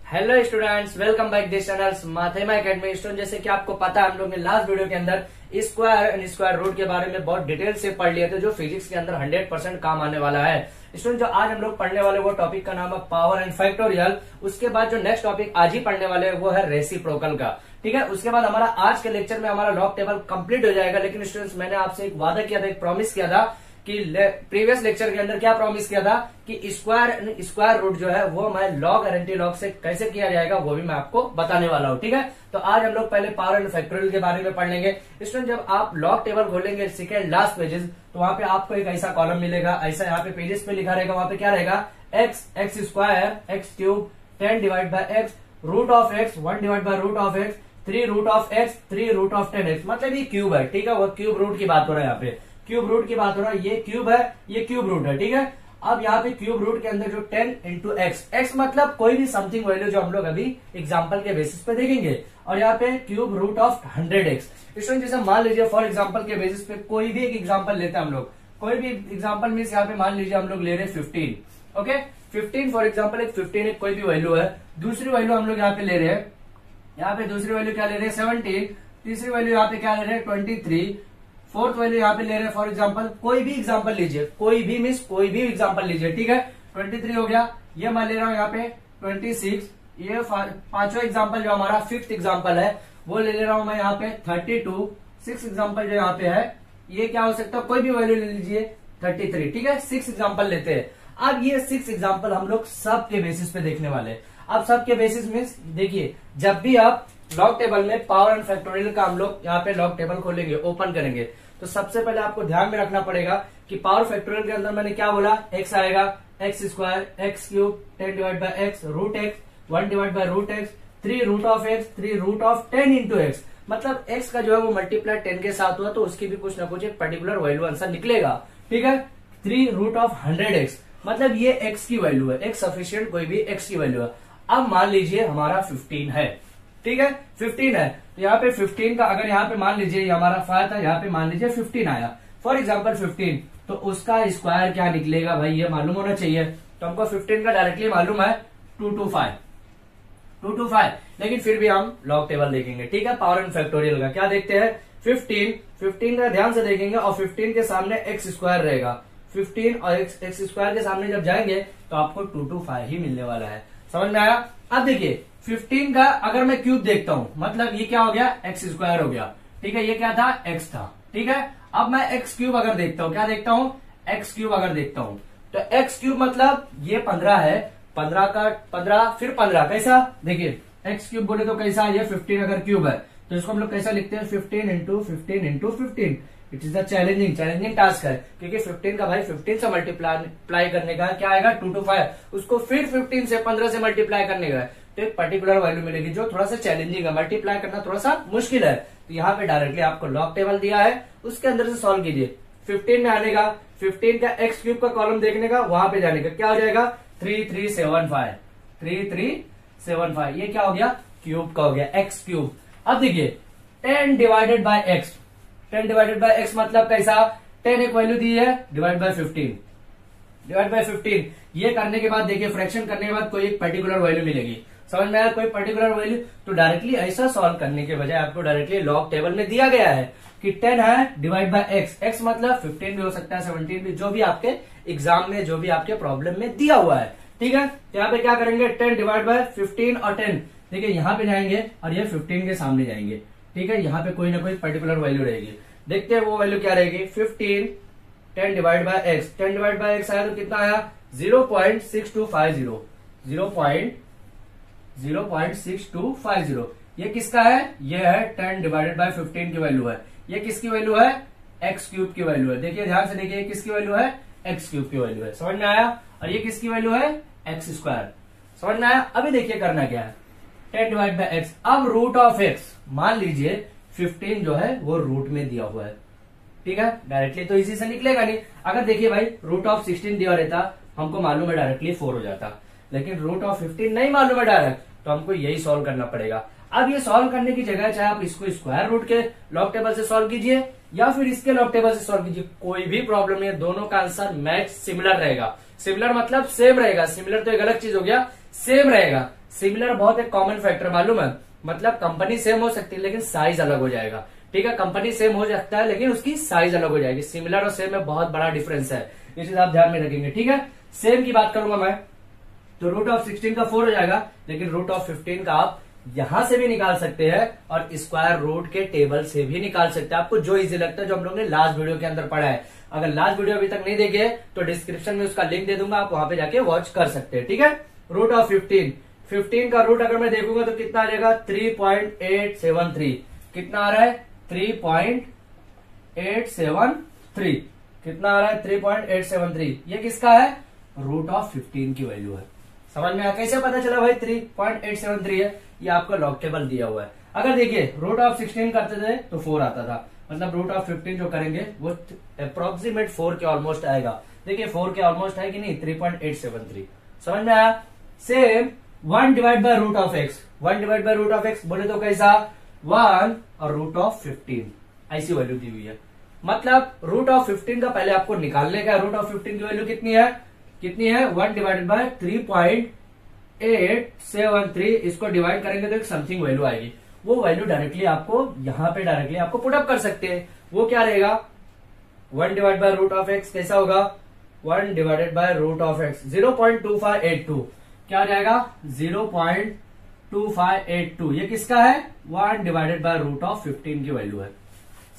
Hello students, welcome back this channel Mathema academy. Student, जैसे कि आपको पता है, हम लोग ने लास्ट वीडियो के अंदर स्क्वायर एंड स्क्वायर रूट के बारे में बहुत डिटेल से पढ़ लिए थे, जो फिजिक्स के अंदर 100% काम आने वाला है। स्टूडेंट, जो आज हम लोग पढ़ने वाले वो टॉपिक का नाम है पावर एंड फैक्टोरियल। उसके बाद जो नेक्स्ट टॉपिक आज ही पढ़ने वाले हैं वो है रेसिप्रोकल का। ठीक है, उसके बाद हमारा आज के लेक्चर में हमारा लॉग टेबल कंप्लीट हो जाएगा। लेकिन स्टूडेंट्स, मैंने आपसे एक वादा किया था, एक प्रॉमिस किया था कि प्रीवियस लेक्चर के अंदर क्या प्रॉमिस किया था कि स्क्वायर रूट जो है वो मैं लॉग और एंटी लॉग से कैसे किया जाएगा वो भी मैं आपको बताने वाला हूँ। ठीक है, तो आज हम लोग पहले पावर एंड फैक्टोरियल के बारे में पढ़ लेंगे। स्टूडेंट, जब आप लॉग टेबल खोलेंगे सेकेंड लास्ट पेजेस, तो वहां पे आपको एक ऐसा कॉलम मिलेगा, ऐसा यहाँ पे पेजेस पे लिखा रहेगा। वहां पे क्या रहेगा, x square x cube 10 divide by x root of x 1 divide by root of x 3 root of x 3 root of 10x। मतलब ये क्यूब है। ठीक है, वो क्यूब रूट की बात हो रहा है, यहाँ पे क्यूब रूट की बात हो रहा है। ये क्यूब है, ये क्यूब रूट है। ठीक है, अब यहाँ पे क्यूब रूट के अंदर जो 10 इंटू एक्स मतलब कोई भी समथिंग वैल्यू जो हम लोग अभी एग्जांपल के बेसिस पे देखेंगे, और यहाँ पे cube root of 100x। Student, जैसे मान लीजिए फॉर एग्जांपल के बेसिस पे कोई भी एक एग्जांपल लेते हैं हम लोग, कोई भी एग्जांपल मीन्स यहाँ पे मान लीजिए हम लोग ले रहे 15। ओके, 15 फॉर एग्जाम्पल एक 15 एक कोई भी वैल्यू है। दूसरी वैल्यू हम लोग यहाँ पे ले रहे हैं, यहाँ पे दूसरी वैल्यू क्या ले रहे हैं 17। तीसरी वैल्यू यहाँ पे क्या ले रहे हैं 23। फोर्थ वैल्यू यहाँ पे ले रहे हैं फॉर एग्जांपल कोई भी एग्जांपल लीजिए, कोई भी मीन्स कोई भी एग्जांपल लीजिए। ठीक है, 23 हो गया। ये मैं ले रहा हूँ यहाँ पे 26। ये पांचवा एग्जांपल जो हमारा फिफ्थ एग्जांपल है वो ले रहा हूं मैं यहाँ पे 32। सिक्स एग्जांपल जो यहाँ पे है ये क्या हो सकता है, कोई भी वैल्यू ले लीजिए 33। ठीक है, 6 एग्जांपल लेते हैं। अब ये 6 एग्जांपल हम लोग सब के बेसिस पे देखने वाले हैं। अब सब के बेसिस मीन्स देखिए, जब भी आप लॉग टेबल में पावर एंड फैक्टोरियल का हम लोग यहाँ पे लॉग टेबल खोलेंगे, ओपन करेंगे, तो सबसे पहले आपको ध्यान में रखना पड़ेगा कि पावर फैक्टोरियल के अंदर मैंने क्या बोला, एक्स आएगा, x square x cube 10 divide by x root x 1 divide by root x 3 root of x 3 root of 10 into x. मतलब एक्स का जो है वो मल्टीप्लाई 10 के साथ हुआ तो उसकी भी कुछ ना कुछ एक पर्टिकुलर वैल्यू आंसर निकलेगा। ठीक है, 3 रूट ऑफ 100x मतलब ये एक्स की वैल्यू है, एक सफिशियंट कोई भी एक्स की वैल्यू है। अब मान लीजिए हमारा 15 है। ठीक है, 15 है तो यहाँ पे 15 का अगर यहाँ पे मान लीजिए ये हमारा 5 था, यहाँ पे मान लीजिए 15 आया फॉर एग्जांपल 15, तो उसका स्क्वायर क्या निकलेगा भाई, ये मालूम होना चाहिए। तो हमको 15 का डायरेक्टली मालूम है 225। लेकिन फिर भी हम लॉग टेबल देखेंगे। ठीक है, पावर एंड फैक्टोरियल का क्या देखते हैं, 15 का ध्यान से देखेंगे और 15 के सामने एक्स स्क्वायर रहेगा। 15 और एक्स स्क्वायर के सामने जब जाएंगे तो आपको 225 ही मिलने वाला है। समझ में आया। अब देखिए 15 का अगर मैं क्यूब देखता हूं, मतलब ये क्या हो गया, एक्स स्क्वायर हो गया। ठीक है, ये क्या था, एक्स था। ठीक है, अब मैं एक्स क्यूब अगर देखता हूं, क्या देखता हूं, एक्स क्यूब अगर देखता हूं, तो एक्स क्यूब मतलब ये 15 है, 15 का 15 फिर 15 कैसा, देखिए एक्स क्यूब बोले तो कैसा, ये 15 अगर क्यूब है तो इसको हम लोग कैसा लिखते हैं, 15 into 15 into 15। It is the challenging task है, क्योंकि 15 का भाई 15 से मल्टीप्लाई करने का क्या आएगा 225, उसको फिर 15 से 15 से मल्टीप्लाई करने का तो एक पर्टिकुलर वैल्यू मिलेगी जो थोड़ा सा चैलेंजिंग है, मल्टीप्लाई करना थोड़ा सा मुश्किल है। तो यहाँ पे डायरेक्टली आपको लॉग टेबल दिया है, उसके अंदर से सॉल्व कीजिए। 15 में आने का, 15 का एक्स क्यूब का कॉलम देखने का, वहां पे जाने का, क्या हो जाएगा 3375। ये क्या हो गया, क्यूब का हो गया, एक्स क्यूब। अब देखिए 10 divided by x, 10 divided by x मतलब कैसा, 10 एक वैल्यू दी है, डिवाइड बाय 15। ये करने के बाद देखिए फ्रैक्शन करने के बाद कोई एक पर्टिकुलर वैल्यू मिलेगी। समझ में आया, कोई पर्टिकुलर वैल्यू। तो डायरेक्टली ऐसा सॉल्व करने के बजाय आपको डायरेक्टली लॉग टेबल में दिया गया है कि 10 है डिवाइड बाय एक्स, एक्स मतलब 15 भी हो सकता है 17 भी, जो भी आपके एग्जाम में, जो भी आपके प्रॉब्लम में दिया हुआ है। ठीक है, तो यहाँ पे क्या करेंगे, 10 डिवाइड बाय 15 और 10, देखिए यहाँ पे जाएंगे और ये 15 के सामने जाएंगे। ठीक है, यहाँ पे कोई ना कोई पर्टिकुलर वैल्यू रहेगी, देखते हैं वो वैल्यू क्या रहेगी। 15 10 divide by x, 10 divide by x आया तो कितना आया 0.6250, 0.6250। ये किसका है, ये है 10 डिवाइडेड बाय 15 की वैल्यू है। ये किसकी वैल्यू है, एक्स क्यूब की वैल्यू है। देखिए ध्यान से देखिए, किसकी वैल्यू है, एक्स क्यूब की वैल्यू है। समझ में आया। और ये किसकी वैल्यू है, एक्स स्क्वायर। समझ में आया। अभी देखिए करना क्या है, 10 डिवाइड बाय एक्स, अब रूट ऑफ एक्स, मान लीजिए 15 जो है वो रूट में दिया हुआ है। ठीक है, डायरेक्टली तो इसी से निकलेगा नहीं। अगर देखिए भाई रूट ऑफ 16 दिया रहता, हमको मालूम है डायरेक्टली 4 हो जाता, लेकिन रूट ऑफ 15 नहीं मालूम है डायरेक्ट, तो हमको यही सॉल्व करना पड़ेगा। अब ये सॉल्व करने की जगह चाहे आप इसको स्क्वायर रूट के लॉग टेबल से सॉल्व कीजिए या फिर इसके लॉग टेबल से सॉल्व कीजिए, कोई भी प्रॉब्लम नहीं है, दोनों का आंसर मैच सिमिलर रहेगा। सिमिलर मतलब सेम रहेगा, सिमिलर तो एक अलग चीज हो गया, सेम रहेगा। सिमिलर बहुत एक कॉमन फैक्टर मालूम है, मतलब कंपनी सेम हो सकती है लेकिन साइज अलग हो जाएगा। ठीक है, कंपनी सेम हो सकता है लेकिन उसकी साइज अलग हो जाएगी। सिमिलर और सेम में बहुत बड़ा डिफरेंस है, ये चीज आप ध्यान में रखेंगे। ठीक है, सेम की बात करूंगा मैं तो रूट ऑफ 16 का 4 हो जाएगा, लेकिन रूट ऑफ 15 का आप यहां से भी निकाल सकते हैं और स्क्वायर रूट के टेबल से भी निकाल सकते हैं। आपको जो इजी लगता है, जो हम लोग ने लास्ट वीडियो के अंदर पढ़ा है। अगर लास्ट वीडियो अभी तक नहीं देखे तो डिस्क्रिप्शन में उसका लिंक दे दूंगा, आप वहां पे जाके वॉच कर सकते हैं। ठीक है, रूट ऑफ 15 का रूट अगर मैं देखूंगा तो कितना आ जाएगा 3.873। कितना आ रहा है 3.873। कितना आ रहा है 3.873। ये किसका है, रूट ऑफ 15 की वैल्यू है। समझ में आया कैसे पता चला भाई 3.873 है, ये आपका लॉग टेबल दिया हुआ है। अगर देखिए रूट ऑफ 16 करते थे तो 4 आता था, मतलब रूट ऑफ 15 जो करेंगे वो अप्रोक्सीमेट 4 के ऑलमोस्ट आएगा। देखिए 4 के ऑलमोस्ट है कि नहीं, 3.873। समझ में आया। Same 1 divide by root of x, 1 divide by root of x बोले तो कैसा 1 और रूट ऑफ 15 ऐसी वैल्यू दी हुई है। मतलब रूट ऑफ 15 का पहले आपको निकालने का, रूट ऑफ 15 की वैल्यू कितनी है, 1 डिवाइडेड बाय 3.873। इसको डिवाइड करेंगे तो एक समथिंग वैल्यू आएगी, वो वैल्यू डायरेक्टली आपको यहाँ पे डायरेक्टली आपको पुट अप कर सकते हैं। वो क्या रहेगा 1 divide by root of x कैसा होगा 1 divided by root of x 0.2582। क्या आ जाएगा 0.2582। ये किसका है 1 डिवाइडेड बाय रूट ऑफ 15 की वैल्यू है।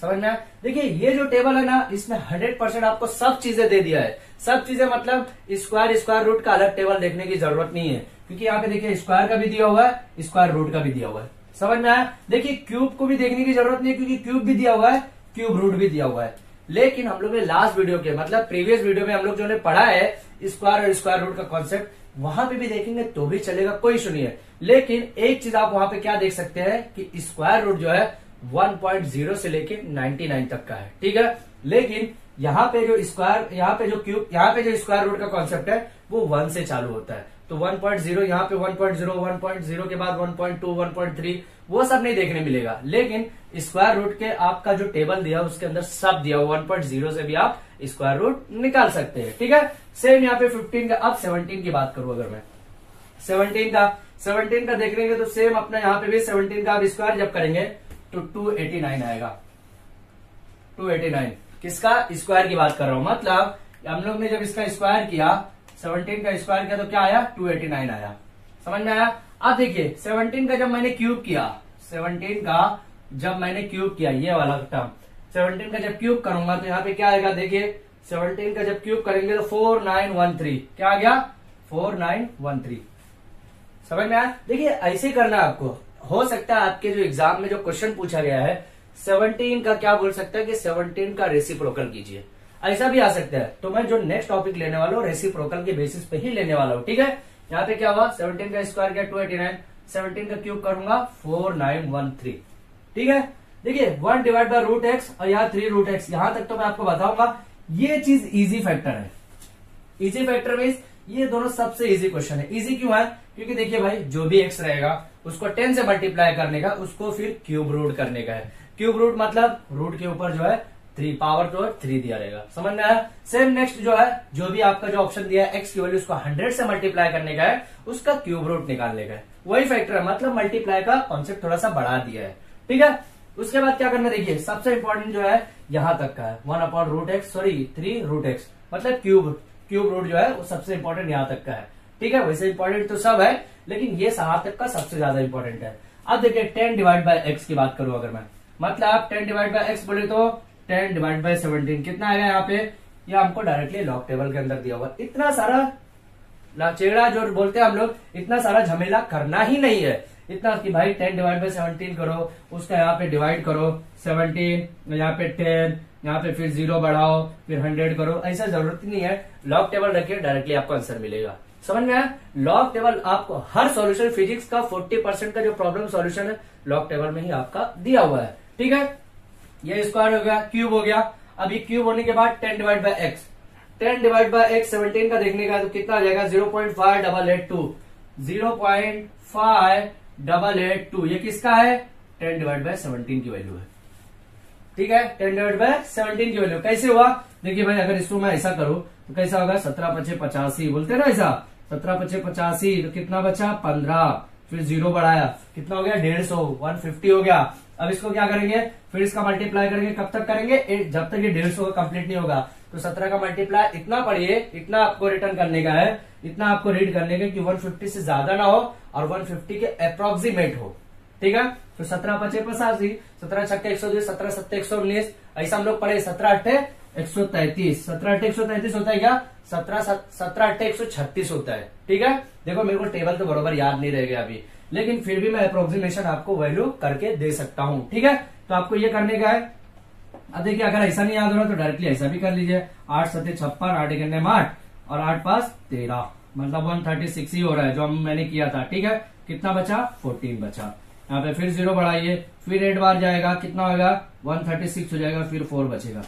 समझ में। देखिए ये जो टेबल है ना, इसमें 100% आपको सब चीजें दे दिया है। सब चीजें मतलब स्क्वायर रूट का अलग टेबल देखने की जरूरत नहीं है, क्योंकि यहाँ पे देखिए स्क्वायर का भी दिया हुआ है, स्क्वायर रूट का भी दिया हुआ है। समझ में आया। देखिए क्यूब को भी देखने की जरूरत नहीं है, क्योंकि क्यूब भी दिया हुआ है, क्यूब रूट भी दिया हुआ है। लेकिन हम लोग ने लास्ट वीडियो के मतलब प्रीवियस वीडियो में हम लोग जो ने पढ़ा है स्क्वायर और स्क्वायर रूट का कॉन्सेप्ट, वहां पे भी देखेंगे तो भी चलेगा, कोई इशू नहीं है। लेकिन एक चीज आप वहां पे क्या देख सकते हैं कि स्क्वायर रूट जो है 1.0 से लेके 99 तक का है। ठीक है, लेकिन यहाँ पे जो स्क्वायर, यहाँ पे जो क्यूब, यहाँ पे जो स्क्वायर रूट का कॉन्सेप्ट है वो 1 से चालू होता है। तो 1.0 यहाँ पे 1.0, 1.0 के बाद 1.2, 1.3 वो सब नहीं देखने मिलेगा। लेकिन स्क्वायर रूट के आपका जो टेबल दिया उसके अंदर सब दिया 1.0 से भी आप स्क्वायर रूट निकाल सकते हैं। ठीक है, सेम यहाँ पे 15 का। अब 17 की बात करूं, अगर मैं 17 का देख लेंगे तो सेम अपना यहाँ पे भी 17 का आप स्क्वायर जब करेंगे तो 289 आएगा। 289 किसका स्क्वायर की बात कर रहा हूं, मतलब हम लोग ने जब इसका स्क्वायर किया 17 का स्क्वायर किया तो क्या आया 289 आया। समझ में आया। अब देखिए 17 का जब मैंने क्यूब किया, 17 का जब मैंने क्यूब किया, ये वाला टर्म 17 का जब क्यूब करूंगा तो यहाँ पे क्या आएगा, देखिए 17 का जब क्यूब करेंगे तो 4913। क्या आ गया 4913। समझ में आया। देखिए ऐसे करना है आपको। हो सकता है आपके जो एग्जाम में जो क्वेश्चन पूछा गया है 17 का क्या बोल सकता है कि 17 का रेसिप्रोकल कीजिए, ऐसा भी आ सकता है। तो मैं जो नेक्स्ट टॉपिक लेने वाला हूँ रेसिप्रोकल के बेसिस पे ही लेने वाला हूँ। ठीक है, यहाँ पे क्या हुआ 17 का स्क्वायर किया 289, 17 का क्यूब करूंगा 4913। ठीक है, देखिए 1 डिवाइड बाय रूट एक्स और यहाँ 3 रूट एक्स, यहां तक तो मैं आपको बताऊंगा। ये चीज इजी फैक्टर है। इजी फैक्टर मीन्स ये दोनों सबसे इजी क्वेश्चन है। इजी क्यों है, क्योंकि देखिए भाई जो भी एक्स रहेगा उसको 10 से मल्टीप्लाई करने का, उसको फिर क्यूब रूट करने का है। क्यूब रूट मतलब रूट के ऊपर जो है 3 पावर तो 3 दिया रहेगा। समझ में आया। सेम नेक्स्ट जो है जो भी आपका जो ऑप्शन दिया है एक्स की वैल्यू उसको 100 से मल्टीप्लाई करने का है, उसका क्यूब रूट निकालने का है। वही फैक्टर है, मतलब मल्टीप्लाई का कॉन्सेप्ट थोड़ा सा बढ़ा दिया है। ठीक है, उसके बाद क्या करना, देखिए सबसे इंपॉर्टेंट जो है यहां तक का है 3 रूट एक्स, मतलब क्यूब रूट जो है वो सबसे इंपॉर्टेंट यहां तक का है। ठीक है, वैसे इंपॉर्टेंट तो सब है लेकिन ये यहां तक का सबसे ज्यादा इंपॉर्टेंट है। अब देखिए 10 डिवाइड बाय एक्स की बात करूं अगर मैं, मतलब 10 डिवाइड बाय एक्स बोले तो 10 डिवाइड बाय 17 कितना आएगा यहाँ पे, ये हमको डायरेक्टली लॉग टेबल के अंदर दिया हुआ। इतना सारा लाचेड़ा जो बोलते हैं हम लोग, इतना सारा झमेला करना ही नहीं है। इतना कि भाई 10 डिवाइड बाय 17 करो, उसका यहाँ पे डिवाइड करो 17, यहाँ पे 10, यहाँ पे फिर 0 बढ़ाओ, फिर 100 करो, ऐसा जरूरत ही नहीं है। लॉग टेबल रखिए डायरेक्टली आपको आंसर मिलेगा। समझ में आया। लॉग टेबल आपको हर सॉल्यूशन फिजिक्स का 40% का जो प्रॉब्लम सॉल्यूशन है लॉग टेबल में ही आपका दिया हुआ है। ठीक है, ये स्क्वायर हो गया, क्यूब हो गया। अब ये क्यूब होने के बाद 10 divide by x, 10 divide by x 17 का देखने का तो कितना आ जाएगा 0.5882, 0.5882। ये किसका है 10 डिवाइड बाय 17 की वैल्यू है। ठीक है, 10 डिवाइड बाय 17 की वैल्यू कैसे हुआ, देखिए भाई अगर इसको मैं ऐसा करूं तो कैसा होगा 17 × 85 बोलते हैं ना, ऐसा 17 × 85 तो कितना बचा 15, फिर 0 बढ़ाया, कितना हो गया 150, 150 हो गया। अब इसको क्या करेंगे, फिर इसका मल्टीप्लाई करेंगे, कब तक करेंगे, जब तक ये 150 का कंप्लीट नहीं होगा। तो 17 का मल्टीप्लाई इतना पढ़िए, इतना आपको रिटर्न करने का है, इतना आपको रीड करने का कि 150 से ज्यादा ना हो और 150 के अप्रोक्सीमेट हो, ठीक है। तो 17 पचे 85, 17 छक्के 102, 17 सत्ते 119, ऐसा हम लोग पढ़े। 17 अट्ठे 133, 17 अट्ठे 133 होता है क्या, 17 अट्ठे 136 होता है, ठीक है। देखो मेरे को टेबल तो बरोबर याद नहीं रहेगा अभी, लेकिन फिर भी मैं अप्रोक्सीमेशन आपको वैल्यू करके दे सकता हूं, ठीक है। तो आपको ये करने का है। अब देखिए अगर ऐसा नहीं याद हो रहा तो डायरेक्टली ऐसा भी कर लीजिए। 8 सत्ते 56, 8 एक 8 और 8 5 13, मतलब 136 ही हो रहा है जो मैंने किया था, ठीक है। कितना बचा, 14 बचा। यहाँ पे फिर 0 बढ़ाइए, फिर 8 बार जाएगा, कितना होगा 136 हो जाएगा, फिर 4 बचेगा।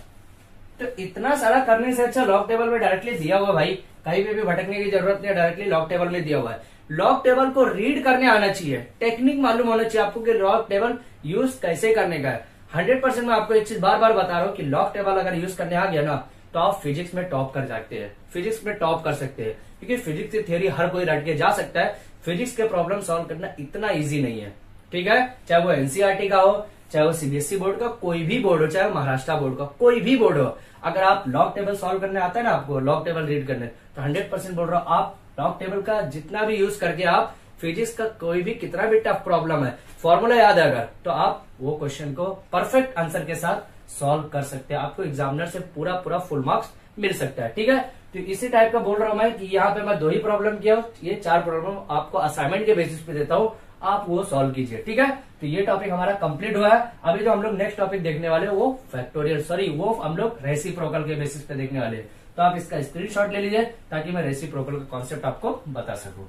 तो इतना सारा करने से अच्छा लॉग टेबल में डायरेक्टली दिया हुआ भाई, कहीं पे भी भटकने की जरूरत नहीं, डायरेक्टली लॉग टेबल में दिया हुआ है। लॉग टेबल को रीड करने आना चाहिए, टेक्निक मालूम होना चाहिए आपको कि लॉग टेबल यूज कैसे करने का है। 100% मैं आपको एक चीज बार बार बता रहा हूँ कि लॉग टेबल अगर यूज करने आ गया ना तो आप फिजिक्स में टॉप कर सकते हैं, फिजिक्स में टॉप कर सकते हैं, क्योंकि फिजिक्स की थ्योरी हर कोई रट के जा सकता है। फिजिक्स के प्रॉब्लम सॉल्व करना इतना इजी नहीं है, ठीक है। चाहे वो एनसीईआरटी का हो, चाहे वो सीबीएसई बोर्ड का कोई भी बोर्ड हो, चाहे वो महाराष्ट्र बोर्ड का कोई भी बोर्ड हो, अगर आप लॉग टेबल सॉल्व करने आता है ना आपको, लॉग टेबल रीड करने, तो 100% बोल रहा हूँ आप लॉग टेबल का जितना भी यूज करके आप फिजिक्स का कोई भी कितना भी टफ प्रॉब्लम है, फॉर्मूला याद है अगर, तो आप वो क्वेश्चन को परफेक्ट आंसर के साथ सॉल्व कर सकते हैं। आपको एग्जामिनर से पूरा फुल मार्क्स मिल सकता है, ठीक है। तो इसी टाइप का बोल रहा हूं मैं कि यहाँ पे मैं 2 ही प्रॉब्लम किया हूं, ये 4 प्रॉब्लम आपको असाइनमेंट के बेसिस पे देता हूं, आप वो सॉल्व कीजिए, ठीक है। तो ये टॉपिक हमारा कंप्लीट हुआ है। अभी जो हम लोग नेक्स्ट टॉपिक देखने वाले वो फैक्टोरियल, सॉरी वो हम लोग रेसिप्रोकल के बेसिस पे देखने वाले हैं। तो आप इसका स्क्रीनशॉट ले लीजिए ताकि मैं रेसिप्रोकल का कॉन्सेप्ट आपको बता सकूं।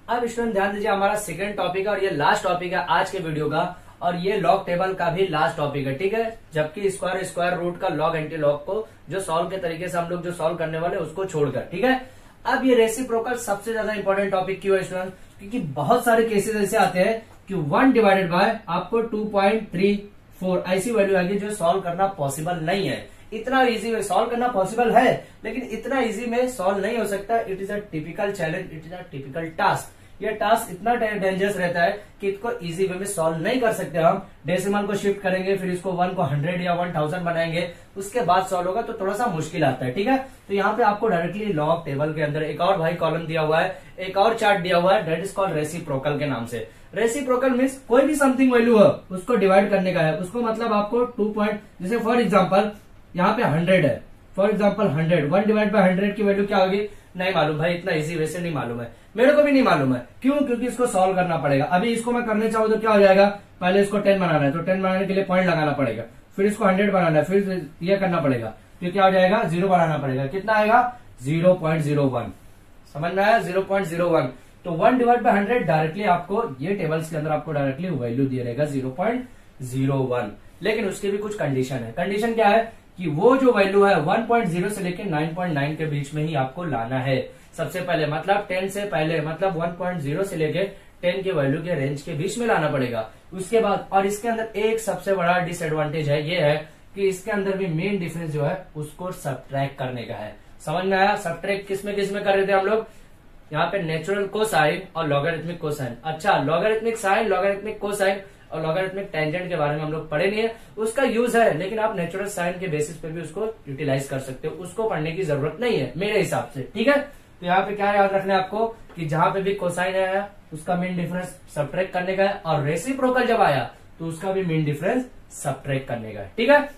अब स्टूडेंट ध्यान दीजिए, हमारा सेकंड टॉपिक है और ये लास्ट टॉपिक है आज के वीडियो का, और ये लॉग टेबल का भी लास्ट टॉपिक है, ठीक है। जबकि स्क्वायर रूट का लॉग एंटी लॉग को जो सॉल्व के तरीके से हम लोग जो सॉल्व करने वाले उसको छोड़कर, ठीक है। अब ये रेसिप्रोकल सबसे ज्यादा इंपॉर्टेंट टॉपिक क्यों है स्टूडेंट, क्योंकि बहुत सारे केसेस ऐसे आते हैं कि 1 डिवाइडेड बाय आपको 2.34 ऐसी वैल्यू आएगी जो सॉल्व करना पॉसिबल नहीं है। इतना इजी में सॉल्व करना पॉसिबल है, लेकिन इतना इजी में सॉल्व नहीं हो सकता। It is a typical challenge, it is a typical task. ये टास्क इतना डेंजरस रहता है कि इसको इजी वे में सॉल्व नहीं कर सकते हम। डेसिमल को शिफ्ट करेंगे, फिर इसको 1 को 100 या 1000 बनाएंगे, उसके बाद सॉल्व होगा तो थोड़ा सा मुश्किल आता है, ठीक है। तो यहाँ पे आपको डायरेक्टली लॉग टेबल के अंदर एक और भाई कॉलम दिया हुआ है, एक और चार्ट दिया हुआ है, दैट इज कॉल्ड रेसिप्रोकल के नाम से। रेसिप्रोकल मीन्स कोई भी समथिंग वैल्यू है उसको डिवाइड करने का है, उसको मतलब आपको 2 पॉइंट, जैसे फॉर एग्जाम्पल यहाँ पे 100 है, फॉर एग्जाम्पल 100, 1 डिवाइड बाय 100 की वैल्यू क्या होगी नहीं मालूम भाई, इतना इजी वैसे नहीं मालूम है, मेरे को भी नहीं मालूम है। क्यों, क्योंकि इसको सॉल्व करना पड़ेगा। अभी इसको मैं करने चाहूँ तो क्या हो जाएगा, पहले इसको 10 बनाना है तो 10 बनाने के लिए पॉइंट लगाना पड़ेगा, फिर इसको 100 बनाना है, फिर ये करना पड़ेगा, तो क्या हो जाएगा 0 बनाना पड़ेगा, कितना आएगा 0.01, समझ में आया 0.01। तो 1 डिवाइड बाय 100 डायरेक्टली आपको ये टेबल्स के अंदर आपको डायरेक्टली वैल्यू दिया रहेगा 0.01, लेकिन उसकी भी कुछ कंडीशन है। कंडीशन क्या है कि वो जो वैल्यू है 1.0 से लेकर 9.9 के बीच में ही आपको लाना है सबसे पहले, मतलब 10 से पहले, मतलब 1.0 से लेके 10 के वैल्यू के रेंज के बीच में लाना पड़ेगा। उसके बाद, और इसके अंदर एक सबसे बड़ा डिसएडवांटेज है, ये है कि इसके अंदर भी मेन डिफरेंस जो है उसको सब्ट्रैक्ट करने का है। समझ में आया, सब्ट्रैक्ट किस में कर रहे थे हम लोग, यहाँ पे नेचुरल कोसाइन और लॉगरिथमिक कोसाइन। अच्छा, लॉगरिथमिक साइन, लॉगरिथमिक कोसाइन और लॉगरिथमिक टेंजेंट के बारे में हम लोग पढ़े नहीं है, उसका यूज है, लेकिन आप नेचुरल साइन के बेसिस पे भी उसको यूटिलाइज कर सकते हो, उसको पढ़ने की जरूरत नहीं है मेरे हिसाब से, ठीक है। तो यहाँ पे क्या याद रखना है आपको कि जहां पे भी कोसाइन आया उसका मेन डिफरेंस सब्ट्रैक्ट करने का है, और रेसिप्रोकल जब आया तो उसका भी मेन डिफरेंस सब्ट्रैक्ट करने का है, ठीक है।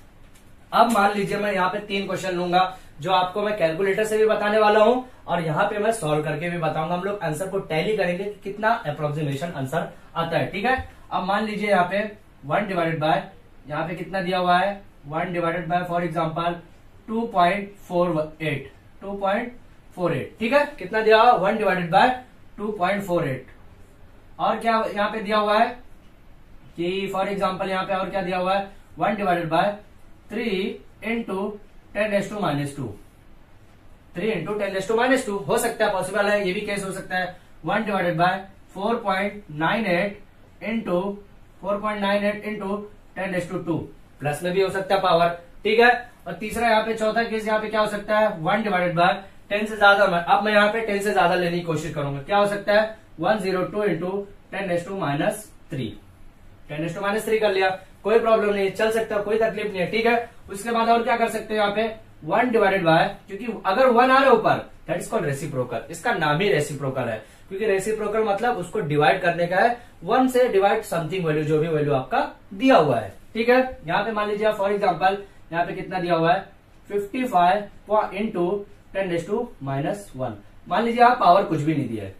अब मान लीजिए मैं यहाँ पे 3 क्वेश्चन लूंगा जो आपको मैं कैलकुलेटर से भी बताने वाला हूं और यहाँ पे मैं सॉल्व करके भी बताऊंगा। हम लोग आंसर को टैली करेंगे कि कितना अप्रोक्सीमेशन आंसर आता है, ठीक है। अब मान लीजिए यहाँ पे 1 डिवाइडेड बाय, यहाँ पे कितना दिया हुआ है 1 डिवाइडेड बाय फॉर एग्जाम्पल 2.48, ठीक है। कितना दिया हुआ 1 डिवाइडेड बाय 2.48, और क्या यहाँ पे दिया हुआ है कि फॉर एग्जाम्पल यहाँ पे और क्या दिया हुआ है 1 डिवाइडेड बाय 3 इंटू 10⁻², 3 इंटू 10⁻², हो सकता है, पॉसिबल है, ये भी केस हो सकता है। 1 डिवाइडेड बाय 4.98 इंटू 10⁻², प्लस में भी हो सकता है पावर, ठीक है। और तीसरा यहाँ पे, चौथा केस यहाँ पे क्या हो सकता है 1 डिवाइडेड बाय 10 से ज्यादा, अब मैं यहाँ पे 10 से ज्यादा लेने की कोशिश करूंगा, क्या हो सकता है 102 इंटू 10⁻3 10⁻3 कर लिया, कोई प्रॉब्लम नहीं, चल सकता है, कोई तकलीफ नहीं है, ठीक है। उसके बाद और क्या कर सकते हैं यहाँ पे 1 डिवाइडेड बाय, क्योंकि अगर 1 आ रहा है ऊपर दैट इज कॉल्ड रेसिप्रोकल, इसका नाम ही रेसिप्रोकल है, क्योंकि रेसिप्रोकल मतलब उसको डिवाइड करने का है, 1 से डिवाइड समथिंग वैल्यू, जो भी वैल्यू आपका दिया हुआ है, ठीक है। यहाँ पे मान लीजिए फॉर एग्जाम्पल यहाँ पे कितना दिया हुआ है 55 इंटू 10⁻1, मान लीजिए आप पावर कुछ भी नहीं दिया है,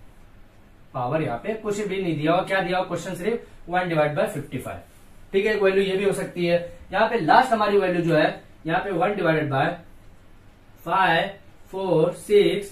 पावर यहाँ पे कुछ भी नहीं दिया हुआ, क्या दिया हुआ क्वेश्चन सिर्फ 1 डिवाइड बाय 55, ठीक है। एक वैल्यू ये भी हो सकती है। यहाँ पे लास्ट हमारी वैल्यू जो है यहाँ पे 1 डिवाइडेड बाय 5 4 6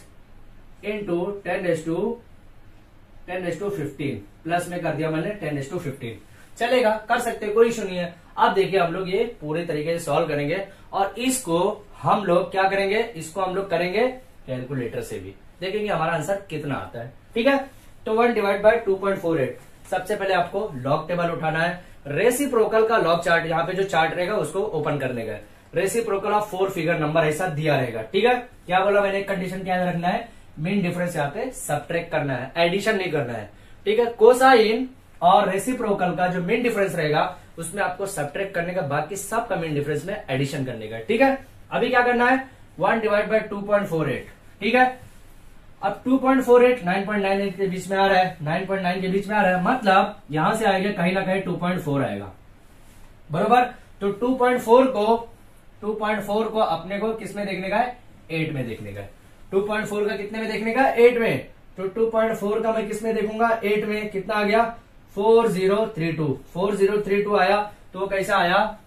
इंटू 10⁻15 प्लस में कर दिया मैंने 10⁻15, चलेगा, कर सकते हैं, कोई इशू नहीं है। अब देखिए हम लोग ये पूरे तरीके से सॉल्व करेंगे और इसको हम लोग क्या करेंगे, इसको हम लोग करेंगे कैलकुलेटर से भी, देखेंगे हमारा आंसर कितना आता है, ठीक है। तो 1 डिवाइड बाय 2.48, सबसे पहले आपको लॉग टेबल उठाना है, रेसिप्रोकल का लॉग चार्ट, यहाँ पे जो चार्ट रहेगा उसको ओपन करने का, रेसिप्रोकल ऑफ 4 फिगर नंबर ऐसा दिया रहेगा, ठीक है। क्या बोला मैंने, एक कंडीशन क्या रखना है, मीन डिफरेंस यहाँ पे सब्ट्रैक्ट करना है, एडिशन नहीं करना है, ठीक है। कोसाइन और रेसिप्रोकल का जो मीन डिफरेंस रहेगा उसमें आपको सब्ट्रैक्ट करने का, बाकी सब का मीन डिफरेंस में एडिशन करने का, ठीक है। अभी क्या करना है 1 डिवाइड बाय 2.48, ठीक है। अब 2.48 9.98 के बीच में आ रहा है, 9.9 के बीच में आ रहा है, मतलब यहां से आएगा कहीं ना कहीं 2.4 आएगा, बरोबर। तो 2.4 को अपने को किस में देखने का है, 8 में देखने का है। 2.4 का कितने में देखने का, 8 में, तो 2.4 का मैं किस में देखूंगा, 8 में, कितना आ गया 4032 आया, तो कैसा आया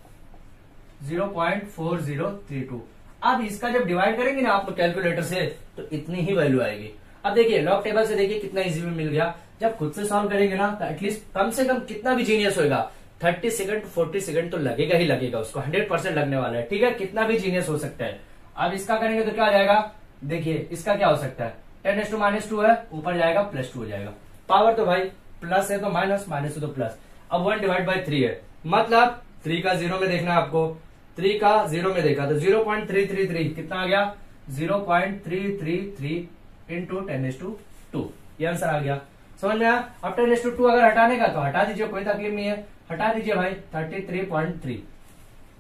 0.4032। अब इसका जब डिवाइड करेंगे ना आप लोग कैलकुलेटर से तो इतनी ही वैल्यू आएगी। अब देखिए लॉग टेबल से देखिए कितना इजी में मिल गया, जब खुद से सॉल्व करेंगे ना तो एटलीस्ट कम से कम कितना भी जीनियस होगा 30 सेकंड 40 सेकंड तो लगेगा ही लगेगा, उसको 100% लगने वाला है, ठीक है, कितना भी जीनियस हो सकता है। अब इसका करेंगे तो क्या आ जाएगा, देखिए इसका क्या हो सकता है 10⁻2 है, ऊपर जाएगा +2 हो जाएगा, पावर तो भाई प्लस है तो माइनस, माइनस है तो प्लस। अब 1 डिवाइड बाय 3 है, मतलब 3 का 0 में देखना है आपको, 3 का 0 में देखा तो 0.333 कितना आ गया 0.333 इंटू 10⁻2, ये आंसर आ गया, समझ में आया। अब 10⁻2 अगर हटाने का तो हटा दीजिए, कोई तकलीफ नहीं है, हटा दीजिए भाई 33.3,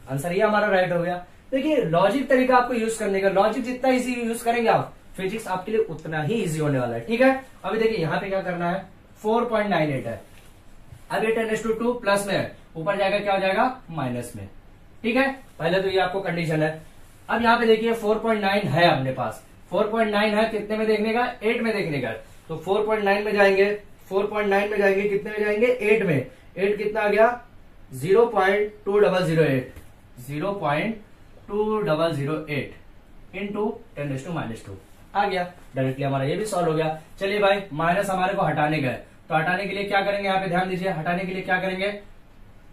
आंसर ये हमारा राइट हो गया। देखिए लॉजिक तरीका आपको यूज करने का, लॉजिक जितना इजी यूज करेंगे आप फिजिक्स आपके लिए उतना ही इजी होने वाला है, ठीक है। अभी देखिए यहाँ पे क्या करना है 4.98 है, अब ये 10⁻2 प्लस में है, ऊपर जाएगा क्या हो जाएगा माइनस में, ठीक है। पहले तो ये आपको कंडीशन है। अब यहाँ पे देखिए 4.9 है अपने पास, 4.9 है, कितने में देखने का 8 में देखने का, तो 4.9 में जाएंगे, 4.9 में जाएंगे, कितने में जाएंगे 8 में, 8 कितना आ गया 0.2008, 0.2008 इंटू 10⁻2 आ गया, डायरेक्टली हमारा ये भी सॉल्व हो गया। चलिए भाई माइनस हमारे को हटाने का है, तो हटाने के लिए क्या करेंगे, यहाँ पे ध्यान दीजिए, हटाने के लिए क्या करेंगे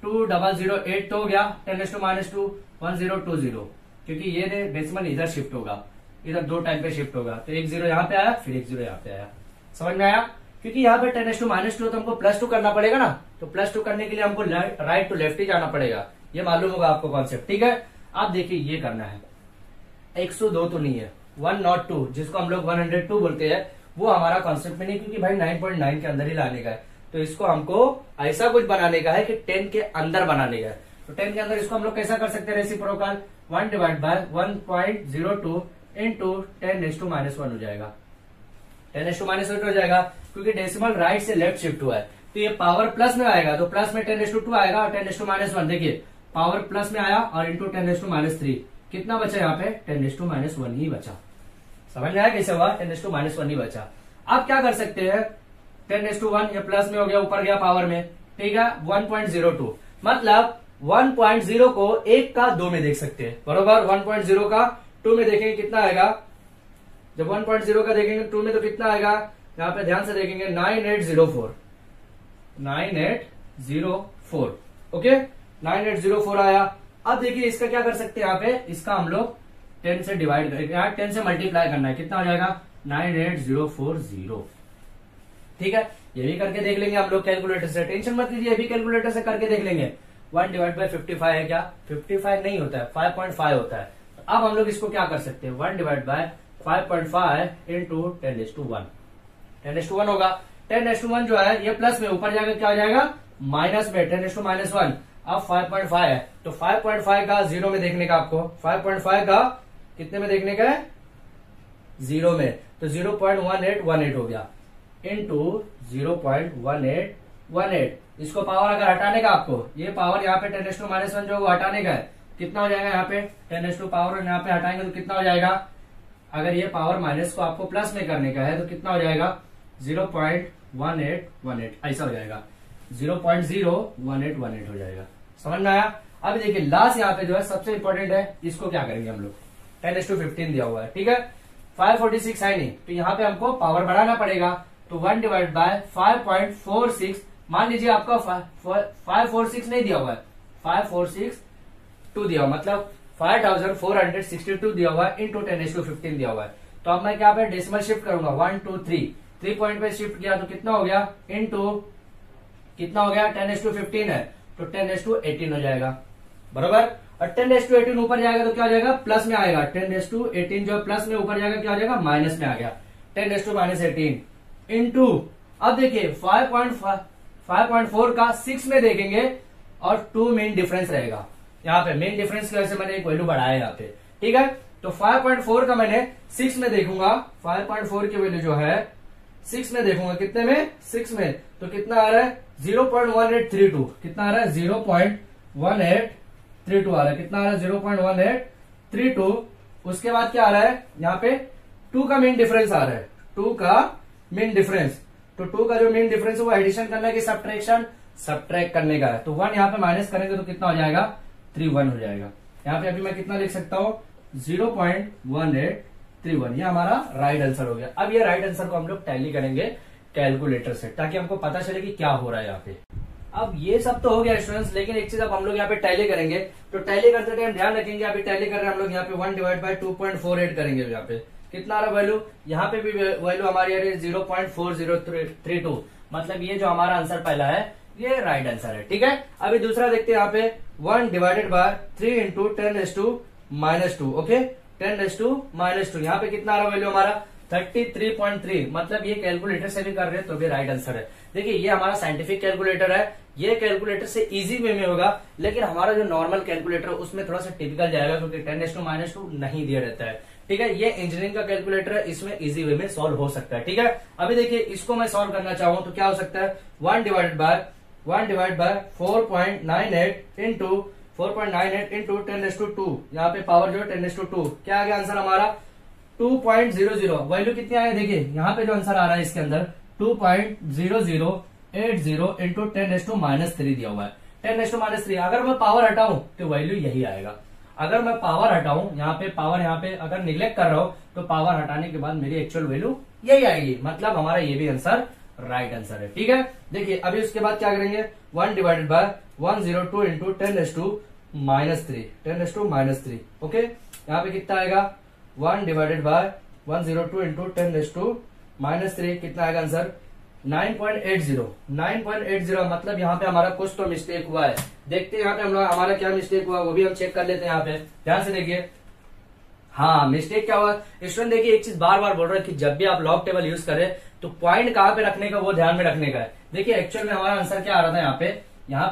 2008 तो हो गया 10⁻2 1020, क्योंकि ये डेसिमल इधर शिफ्ट होगा, इधर 2 टाइम पे शिफ्ट होगा, तो 1 0 यहाँ पे आया, फिर 1 0 यहाँ पे आया, समझ में आया। क्योंकि यहाँ पे 10⁻2 तो हमको +2 करना पड़ेगा ना, तो +2 करने के लिए हमको राइट टू लेफ्ट ही जाना पड़ेगा, ये मालूम होगा आपको कॉन्सेप्ट, ठीक है। आप देखिए ये करना है 102 तो नहीं है, 102 जिसको हम लोग 102 बोलते हैं वो हमारा कॉन्सेप्ट में नहीं, क्योंकि भाई 9.9 के अंदर ही लाने का है, तो इसको हमको ऐसा कुछ बनाने का है कि 10 के अंदर बनाने का है। तो 10 के अंदर इसको हम लोग कैसा कर सकते हैं, रेसिप्रोकल 1 डिवाइड बाय 1.02 इंटू 10⁻1 हो जाएगा, 10⁻1 हो जाएगा, क्योंकि डेसिमल राइट से लेफ्ट शिफ्ट हुआ है, तो ये पावर प्लस में आएगा, तो प्लस में 10⁻2 आएगा और 10⁻1 देखिए पावर प्लस में आया और इंटू 10⁻3 कितना बचा यहाँ पे 10⁻1 ही बचा, समझ में आया कैसे हुआ 10⁻1 ही बचा। आप क्या कर सकते हैं 10⁻1 ये प्लस में हो गया, ऊपर गया पावर में, ठीक है 1.02, मतलब 1.0 को 1 का 2 में देख सकते हैं, बरोबर। 1.0 का 2 में देखेंगे कितना आएगा, जब 1.0 का देखेंगे 2 में तो कितना आएगा, यहाँ पे ध्यान से देखेंगे 9804, ओके 9804 आया। अब देखिए इसका क्या कर सकते हैं, यहाँ पे इसका हम लोग 10 से डिवाइड करेंगे, यहाँ 10 से मल्टीप्लाई करना है, कितना हो जाएगा 98040, ठीक है। ये भी करके देख लेंगे हम लोग कैलकुलेटर से, टेंशन मत लीजिए, ये भी कैलकुलेटर से करके देख लेंगे। 1 डिवाइड बाय 55 है क्या, 55 नहीं होता है, 5.5 होता है। अब हम लोग इसको क्या कर सकते हैं 1 डिवाइड बाय 5.5 इंटू 10⁻1 होगा, 10:1 जो है ये प्लस में, ऊपर जाकर क्या हो जाएगा माइनस में, 10:-1। अब 5.5 है तो 5.5 का 0 में देखने का आपको, 5.5 का कितने में देखने का है 0 में, तो 0.1818 हो गया इंटू 0.1818। इसको पावर अगर हटाने का आपको, ये पावर यहाँ पे 10:-1 जो वो हटाने का है, कितना हो जाएगा यहाँ पे 10 पावर यहाँ पे हटाएंगे तो कितना हो जाएगा, अगर ये पावर माइनस को आपको प्लस में करने का है तो कितना हो जाएगा 0.1818 ऐसा हो जाएगा, 0.01818 हो जाएगा। समझ में आया। अब देखिए लास्ट यहाँ पे जो है सबसे इंपॉर्टेंट है, इसको क्या करेंगे हम लोग, 10:15 दिया हुआ है, ठीक है 546 है नहीं, तो यहाँ पे हमको पावर बढ़ाना पड़ेगा, तो 1 डिवाइड बाय 5.46, मान लीजिए आपका 546 नहीं दिया हुआ है, 546 दिया हुआ, मतलब 5462 दिया हुआ है इंटू 10:15 दिया हुआ है। तो अब मैं क्या पे डेसिमल शिफ्ट करूंगा, 1 2 3 पॉइंट पे शिफ्ट किया तो कितना हो गया, इंटू कितना हो गया 10:15 है तो 10:18 हो जाएगा, बराबर। और 10:18 ऊपर जाएगा तो क्या हो जाएगा प्लस में आएगा, 10:18 जो प्लस में ऊपर जाएगा क्या हो जाएगा माइनस में आ गया, 10:-18 इंटू, अब देखिए 5.4 का 6 में देखेंगे और 2 मेन डिफरेंस रहेगा, यहाँ पे मेन डिफरेंस की वजह से मैंने एक वैल्यू बढ़ाया यहाँ पे, ठीक है। तो 5.4 का मैंने 6 में देखूंगा, 5.4 की वैल्यू जो है 6 में देखूंगा, कितने में 6 में, तो कितना आ रहा है 0.1832, कितना आ रहा है 0.1832 आ रहा है, कितना आ रहा है 0.1832। उसके बाद क्या आ रहा है यहाँ पे 2 का मेन डिफरेंस आ रहा है, 2 का मेन डिफरेंस, तो 2 का जो मेन डिफरेंस है वो एडिशन करना है कि सब्ट्रैक्शन, सब्ट्रैक्ट करने का है, तो 1 यहाँ पे माइनस करेंगे तो कितना हो जाएगा 31 हो जाएगा। यहाँ पे अभी मैं कितना लिख सकता हूँ 0.1831, ये हमारा राइट आंसर हो गया। अब ये राइट आंसर को हम लोग टैली करेंगे कैलकुलेटर से, ताकि हमको पता चले कि क्या हो रहा है यहाँ पे। अब ये सब तो हो गया स्टूडेंट्स, लेकिन एक चीज अब हम लोग यहाँ पे टैली करेंगे, तो टैली करते टाइम ध्यान रखेंगे, अभी टैली कर रहे हैं हम लोग यहाँ पे 1 डिवाइड बाय 2.48 करेंगे, यहाँ पे कितना आ रहा वैल्यू, यहाँ पे भी वैल्यू हमारी आ रही है 0.4032, मतलब ये जो हमारा आंसर पहला है ये राइट आंसर है, ठीक है। अभी दूसरा देखते हैं यहाँ पे 1 डिवाइडेड बाय 3 इंटू 10⁻², ओके 10⁻², यहाँ पे कितना आ रहा वैल्यू हमारा 33.3, मतलब ये कैलकुलेटर से भी कर रहे हैं तो भी राइट आंसर है। देखिए ये हमारा साइंटिफिक कैलकुलेटर है, ये कैलकुलेटर से इजी वे में होगा, लेकिन हमारा जो नॉर्मल कैलकुलेटर है उसमें थोड़ा सा टिपिकल जाएगा, क्योंकि 10⁻² नहीं दिया रहता है, ठीक है। ये इंजीनियरिंग का कैलकुलेटर है, इसमें इजी वे में सॉल्व हो सकता है, ठीक है। अभी देखिए इसको मैं सॉल्व करना चाहूँ तो क्या हो सकता है, 1 डिवाइड बाय 4.98 इंटू 10⁻², यहाँ पे पावर जो 10⁻², क्या आ गया आंसर हमारा 2.00, वैल्यू कितनी आई देखिए, यहाँ पे जो आंसर आ रहा है इसके अंदर 2.0080 इंटू 10⁻³ दिया हुआ है, 10⁻³ अगर मैं पावर हटाऊं तो वैल्यू यही आएगा, अगर मैं पावर हटाऊं यहाँ पे अगर निग्लेक्ट कर रहा हूं तो पावर हटाने के बाद मेरी एक्चुअल वैल्यू यही आएगी, मतलब हमारा ये भी आंसर राइट आंसर है, ठीक है। देखिए अभी उसके बाद क्या करेंगे 1 डिवाइडेड बाय 102 इंटू 10⁻³ ओके, यहाँ पे कितना आएगा 1 डिवाइडेड बाय 102 इंटू 10⁻³ कितना आएगा आंसर 9.80, मतलब यहाँ पे हमारा कुछ तो मिस्टेक हुआ है। देखते हैं यहाँ पे हमारा क्या मिस्टेक हुआ वो भी हम चेक कर लेते हैं। यहाँ पे ध्यान से देखिए, हाँ मिस्टेक क्या हुआ स्टूडेंट, देखिए एक चीज बार बार बोल रहा है कि जब भी आप लॉग टेबल यूज करें तो पॉइंट कहाँ पे रखने का वो ध्यान में रखने का है। देखिए एक्चुअल में हमारा आंसर क्या आ रहा था यहाँ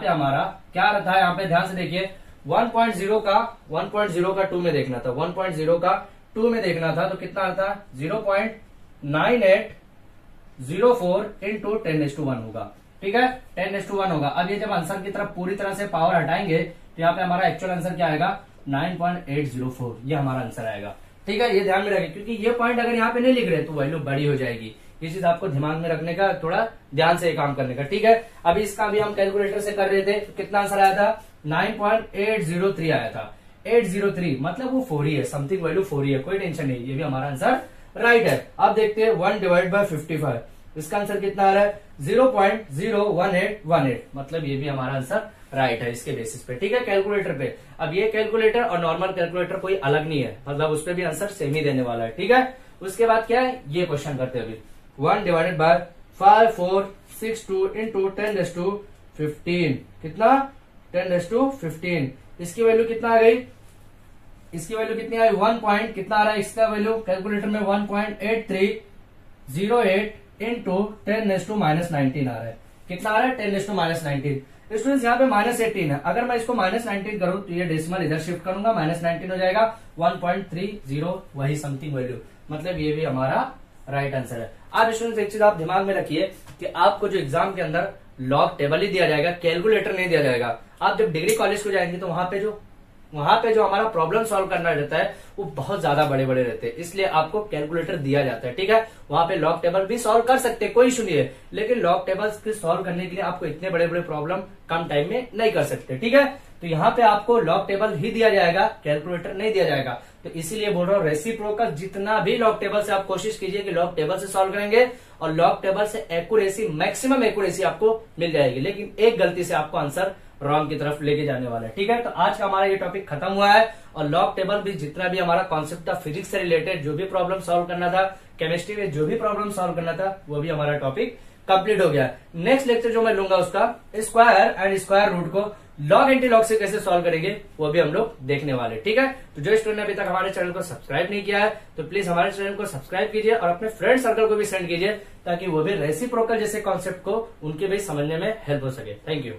पे हमारा क्या आ रहा था, यहाँ पे ध्यान से देखिए 1.0 का 2 में देखना था, 1.0 का 2 में देखना था तो कितना आता 0.9804 इंटू 10⁻1 होगा, ठीक है 10⁻1 होगा। अब ये जब आंसर की तरफ पूरी तरह से पावर हटाएंगे तो यहाँ पे हमारा एक्चुअल आंसर क्या आएगा 9.804, ये हमारा आंसर आएगा, ठीक है। ये ध्यान में रखें क्योंकि ये पॉइंट अगर यहाँ पे नहीं लिख रहे तो वैल्यू बड़ी हो जाएगी, ये चीज आपको दिमाग में रखने का, थोड़ा ध्यान से काम करने का, ठीक है। अभी इसका भी हम कैलकुलेटर से कर रहे थे तो कितना आंसर आया था 9.803 आया था, 803 मतलब वो 4 ही है, समथिंग वैल्यू 4 ही है, कोई टेंशन नहीं, ये भी हमारा आंसर राइट है। अब देखते हैं 1 डिवाइड बाय 55, इसका आंसर कितना आ रहा है 0.01818, मतलब ये भी हमारा आंसर राइट है इसके बेसिस पे, ठीक है कैलकुलेटर पे। अब ये कैलकुलेटर और नॉर्मल कैलकुलेटर कोई अलग नहीं है, मतलब उस पर भी आंसर सेम ही देने वाला है, ठीक है। उसके बाद क्या है ये क्वेश्चन करते हैं अभी 1 डिवाइडेड बाय 5462 इंटू 10⁻15 कितना 10⁻15, इसकी वैल्यू कितना आ गई, इसकी वैल्यू कितनी आई 1 पॉइंट कितना आ रहा है इसका वैल्यू कैलकुलेटर में 1.8308 इंटू 10⁻⁹ आ रहा है। कितना आ रहा है? 10⁻⁹। स्टूडेंट्स यहाँ पे -18 है, अगर मैं इसको -19 करूं तो ये डेसिमल इधर शिफ्ट करूंगा, -19 हो जाएगा 1.30 वही समथिंग वैल्यू, मतलब ये भी हमारा राइट आंसर है। आप स्टूडेंट्स एक चीज आप दिमाग में रखिए कि आपको जो एग्जाम के अंदर लॉग टेबल ही दिया जाएगा, कैलकुलेटर नहीं दिया जाएगा। आप जब डिग्री कॉलेज को जाएंगे तो वहां पे जो हमारा प्रॉब्लम सॉल्व करना रहता है वो बहुत ज्यादा बड़े बड़े रहते हैं, इसलिए आपको कैलकुलेटर दिया जाता है, ठीक है। वहां पे लॉग टेबल भी सॉल्व कर सकते हैं, कोई इशू नहीं है, लेकिन लॉग टेबल्स के सॉल्व करने के लिए आपको इतने बड़े बड़े प्रॉब्लम कम टाइम में नहीं कर सकते, ठीक है। तो यहाँ पे आपको लॉग टेबल ही दिया जाएगा, कैलकुलेटर नहीं दिया जाएगा। तो इसीलिए बोल रहा हूँ रेसिप्रोकल जितना भी लॉग टेबल से आप कोशिश कीजिए कि लॉग टेबल से सॉल्व करेंगे और लॉग टेबल से एक्यूरेसी, मैक्सिमम एक्यूरेसी आपको मिल जाएगी, लेकिन एक गलती से आपको आंसर रॉन्ग की तरफ लेके जाने वाला है, ठीक है। तो आज का हमारा ये टॉपिक खत्म हुआ है और लॉग टेबल भी जितना भी हमारा कॉन्सेप्ट था फिजिक्स से रिलेटेड, जो भी प्रॉब्लम सॉल्व करना था, केमिस्ट्री में जो भी प्रॉब्लम सॉल्व करना था, वो भी हमारा टॉपिक कंप्लीट हो गया। नेक्स्ट लेक्चर जो मैं लूंगा उसका स्क्वायर एंड स्क्वायर रूट को लॉग एंटी लॉग से कैसे सॉल्व करेंगे वो भी हम लोग देखने वाले, ठीक है। तो जो स्टूडेंट ने अभी तक हमारे चैनल को सब्सक्राइब नहीं किया है तो प्लीज हमारे चैनल को सब्सक्राइब कीजिए और अपने फ्रेंड सर्कल को भी सेंड कीजिए ताकि वो भी रेसिप्रोकल जैसे कॉन्सेप्ट को उनके भी समझने में हेल्प हो सके। Thank you.